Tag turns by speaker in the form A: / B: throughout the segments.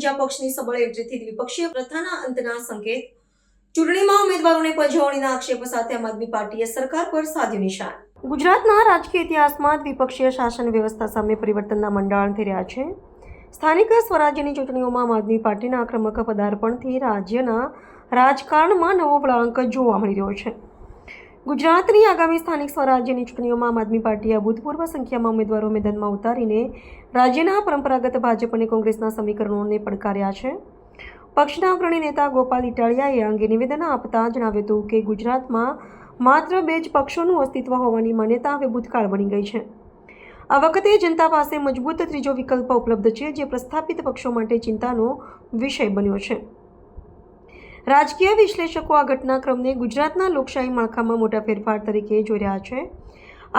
A: બીજા પક્ષની સબળ એન્ટ્રીથી દ્વિપક્ષીય પ્રથાના અંતના સંકેત ચૂંટણીમાં ઉમેદવારોને પજવણીના આક્ષેપ સાથે આમ આદમી પાર્ટીએ સરકાર પર સાધ્યું નિશાન। ગુજરાતના રાજકીય ઇતિહાસમાં દ્વિપક્ષીય શાસન વ્યવસ્થા સામે પરિવર્તનના મંડાણ થઈ રહ્યા છે। સ્થાનિક સ્વરાજ્યની ચૂંટણીઓમાં આમ આદમી પાર્ટીના આક્રમક પદાર્પણથી રાજ્યના રાજકારણમાં નવો વળાંક જોવા મળી રહ્યો છે। ગુજરાતની આગામી સ્થાનિક સ્વરાજ્યની ચૂંટણીઓમાં આમ આદમી પાર્ટીએ અભૂતપૂર્વ સંખ્યામાં ઉમેદવારો મેદાનમાં ઉતારીને રાજ્યના પરંપરાગત ભાજપ અને કોંગ્રેસના સમીકરણોને પડકાર્યા છે। પક્ષના અગ્રણી નેતા ગોપાલ ઇટાલિયાએ આ અંગે નિવેદન આપતા જણાવ્યું હતું કે ગુજરાતમાં માત્ર બે જ પક્ષોનું અસ્તિત્વ હોવાની માન્યતા હવે ભૂતકાળ બની ગઈ છે। આ વખતે જનતા પાસે મજબૂત ત્રીજો વિકલ્પ ઉપલબ્ધ છે, જે પ્રસ્થાપિત પક્ષો માટે ચિંતાનો વિષય બન્યો છે। રાજકીય વિશ્લેષકો આ ઘટનાક્રમને ગુજરાતના લોકશાહી માળખામાં મોટા ફેરફાર તરીકે જોઈ રહ્યા છે।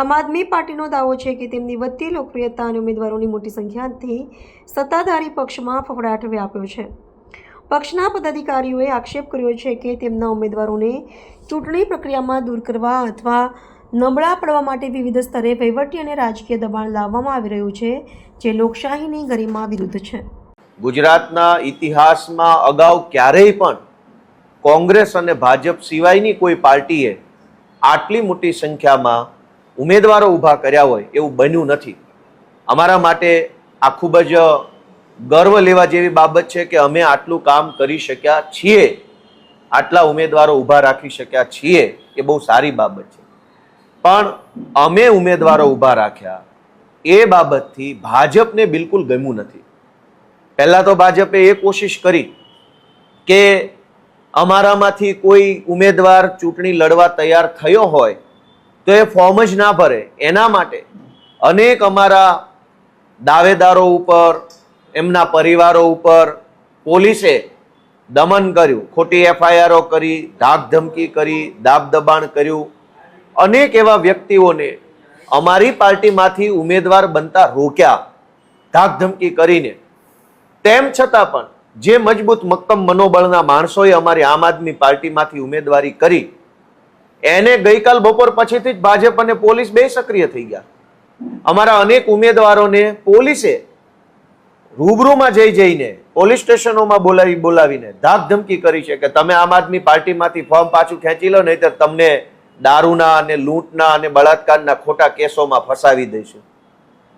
A: આમ આદમી પાર્ટીનો દાવો છે કે તેમની વધતી લોકપ્રિયતા અને ઉમેદવારોની મોટી સંખ્યાથી સત્તાધારી પક્ષમાં ફફડાટ વ્યાપ્યો છે। પક્ષના પદાધિકારીઓએ આક્ષેપ કર્યો છે કે તેમના ઉમેદવારોને ચૂંટણી પ્રક્રિયામાં દૂર કરવા અથવા નબળા પડવા માટે વિવિધ સ્તરે વહીવટી અને રાજકીય દબાણ લાવવામાં આવી રહ્યું છે, જે લોકશાહીની ગરિમા વિરુદ્ધ છે।
B: ગુજરાતના ઇતિહાસમાં અગાઉ ક્યારેય પણ કોંગ્રેસ અને ભાજપ સિવાયની કોઈ પાર્ટીએ આટલી મોટી સંખ્યામાં ઉમેદવારો ઊભા કર્યા હોય એવું બન્યું નથી। અમારા માટે આ ખૂબ જ ગર્વ લેવા જેવી બાબત છે કે અમે આટલું કામ કરી શક્યા છીએ, આટલા ઉમેદવારો ઊભા રાખી શક્યા છીએ, એ બહુ સારી બાબત છે। પણ અમે ઉમેદવારો ઊભા રાખ્યા એ બાબતથી ભાજપને બિલકુલ ગમ્યું નથી। પહેલાં તો ભાજપે એ કોશિશ કરી કે અમારામાંથી કોઈ ઉમેદવાર ચૂંટણી લડવા તૈયાર થયો હોય તો એ ફોર્મ જ ના ભરે, એના માટે અનેક અમારા દાવેદારો ઉપર, એમના પરિવારો ઉપર પોલીસે દમન કર્યું, ખોટી એફઆઈઆરો કરી, ધાક ધમકી કરી, દાબ દબાણ કર્યું। અનેક એવા વ્યક્તિઓને અમારી પાર્ટીમાંથી ઉમેદવાર બનતા રોક્યા ધાક ધમકી કરીને। તેમ છતાં પણ જે મજબૂત મક્કમ મનોબળના માણસોએ અમારી આમ આદમી પાર્ટીમાંથી ઉમેદવારી કરી, એને ગઈકાલ બપોર પછીથી જ ભાજપ અને પોલીસ બે સક્રિય થઈ ગયા। અમારા અનેક ઉમેદવારોને પોલીસે રૂબરૂમાં જઈને પોલીસ સ્ટેશનોમાં બોલાવીને ધાક ધમકી કરી છે કે તમે આમ આદમી પાર્ટીમાંથી ફોર્મ પાછું ખેંચી લો, નહીતર તમને દારૂના અને લૂંટના અને બળાત્કારના ખોટા કેસોમાં ફસાવી દઈશું।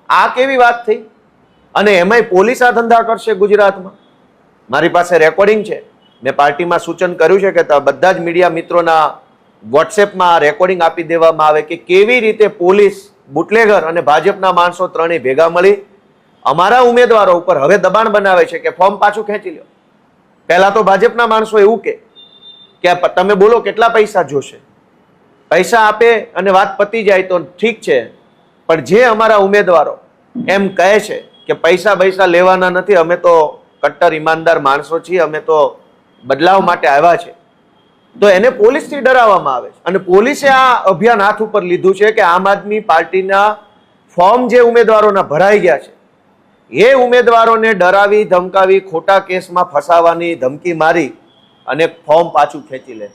B: આ કેવી વાત થઈ? અને એમાંય પોલીસ આ ધંધા કરશે ગુજરાતમાં? મારી પાસે રેકોર્ડિંગ છે, મેં પાર્ટીમાં સૂચન કર્યું છે કે બધા જ મીડિયા મિત્રોના વોટ્સએપમાં રેકોર્ડિંગ આપી દેવામાં આવે કે કેવી રીતે પોલીસ, બુટલેગર અને ભાજપના માણસો ત્રણેય ભેગા મળી અમારા ઉમેદવારો ઉપર હવે દબાણ બનાવે છે કે ફોર્મ પાછું ખેંચી લો। પહેલા તો ભાજપના માણસો એવું કે તમે બોલો કેટલા પૈસા જોશે, પૈસા આપે અને વાત પતી જાય તો ઠીક છે, પણ જે અમારા ઉમેદવારો એમ કહે છે કે પૈસા લેવાના નથી, અમે તો કટ્ટર ઈમાનદાર માણસો છીએ, અમે તો બદલાવ માટે આવ્યા છે, તો એને પોલીસથી ડરાવવામાં આવે છે। અને પોલીસે આ અભિયાન હાથ ઉપર લીધું છે કે આમ આદમી પાર્ટીના ફોર્મ જે ઉમેદવારોના ભરાઈ ગયા છે એ ઉમેદવારોને ડરાવી ધમકાવી ખોટા કેસમાં ફસાવાની ધમકી મારી અને ફોર્મ પાછું ખેંચી લે।